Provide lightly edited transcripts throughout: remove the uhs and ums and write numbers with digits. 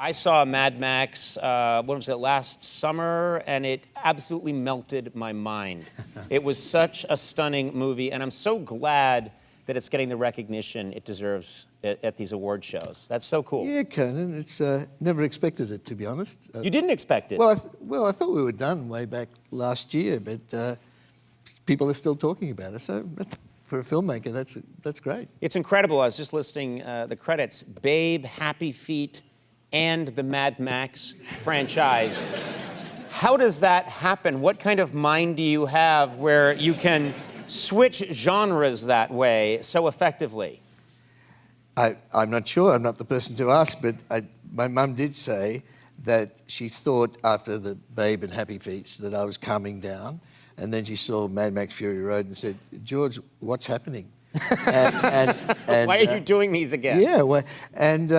I saw Mad Max, what was it, last summer, and it absolutely melted my mind. It was such a stunning movie, and I'm so glad that it's getting the recognition it deserves at these award shows. That's so cool. Yeah, Conan, it's never expected it, to be honest. You didn't expect it? Well, I thought we were done way back last year, but people are still talking about it, so for a filmmaker, that's great. It's incredible. I was just listing the credits. Babe, Happy Feet, and the Mad Max franchise. How does that happen? What kind of mind do you have where you can switch genres that way so effectively? I'm not sure. I'm not the person to ask, but my mum did say that she thought after the Babe and Happy Feet that I was calming down, and then she saw Mad Max Fury Road and said, "George, what's happening?" and Why are you doing these again? Yeah, well, and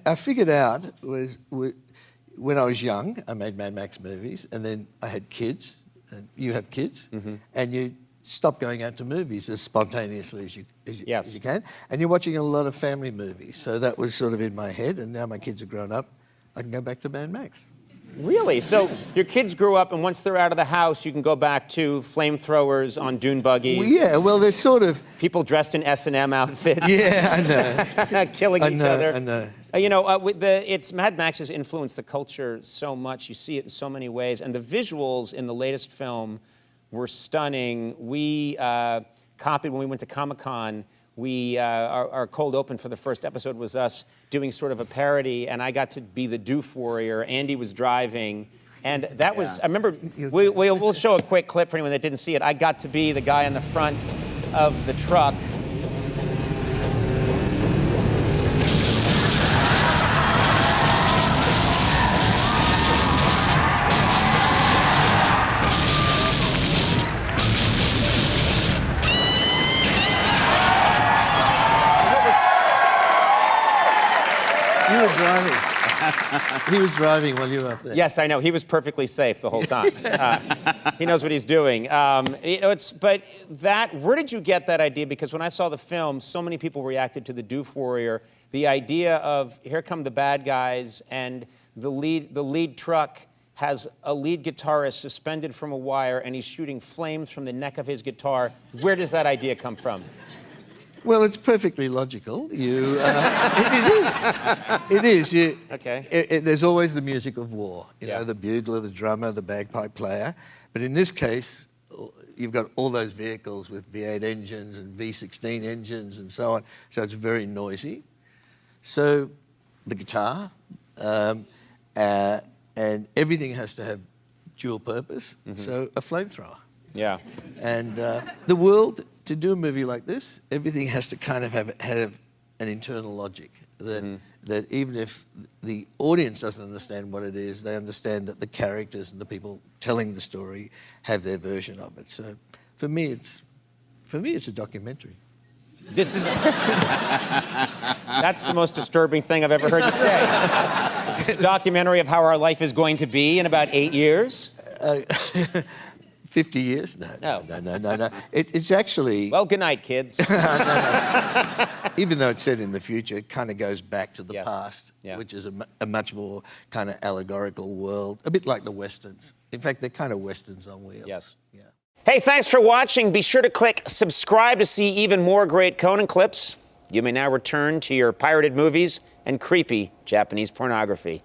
I figured out was when I was young, I made Mad Max movies, and then I had kids, and you have kids, and you stop going out to movies as spontaneously as you can, and you're watching a lot of family movies. So that was sort of in my head, and now my kids have grown up, I can go back to Mad Max. Really? So your kids grew up, and once they're out of the house, you can go back to flamethrowers on dune buggies. Well, yeah, well, there's sort of... people dressed in S&M outfits. Yeah, I know. Killing each other. I know. Mad Max has influenced the culture so much. You see it in so many ways. And the visuals in the latest film were stunning. We copied when we went to Comic-Con. Our cold open for the first episode was us doing sort of a parody, and I got to be the Doof Warrior. Andy was driving, and that was, I remember, we'll show a quick clip for anyone that didn't see it. I got to be the guy on the front of the truck. You were driving. He was driving while you were up there. Yes, I know. He was perfectly safe the whole time. He knows what he's doing. But where did you get that idea? Because when I saw the film, so many people reacted to the Doof Warrior. The idea of, here come the bad guys, and the lead truck has a lead guitarist suspended from a wire, and he's shooting flames from the neck of his guitar. Where does that idea come from? Well, it's perfectly logical. It is. Okay. There's always the music of war. You Yeah. know, the bugler, the drummer, the bagpipe player. But in this case, you've got all those vehicles with V8 engines and V16 engines and so on. So it's very noisy. So the guitar and everything has to have dual purpose. So a flamethrower. Yeah. And the world, to do a movie like this, everything has to kind of have an internal logic. That even if the audience doesn't understand what it is, they understand that the characters and the people telling the story have their version of it. So for me, it's a documentary. That's the most disturbing thing I've ever heard you say. Is this a documentary of how our life is going to be in about 8 years? 50 years? No. It's actually... Well, good night, kids. Even though it's set in the future, it kind of goes back to the past, Yeah. which is a much more kind of allegorical world, a bit like the Westerns. In fact, they're kind of Westerns on wheels. Yes. Yeah. Hey, thanks for watching. Be sure to click subscribe to see even more great Conan clips. You may now return to your pirated movies and creepy Japanese pornography.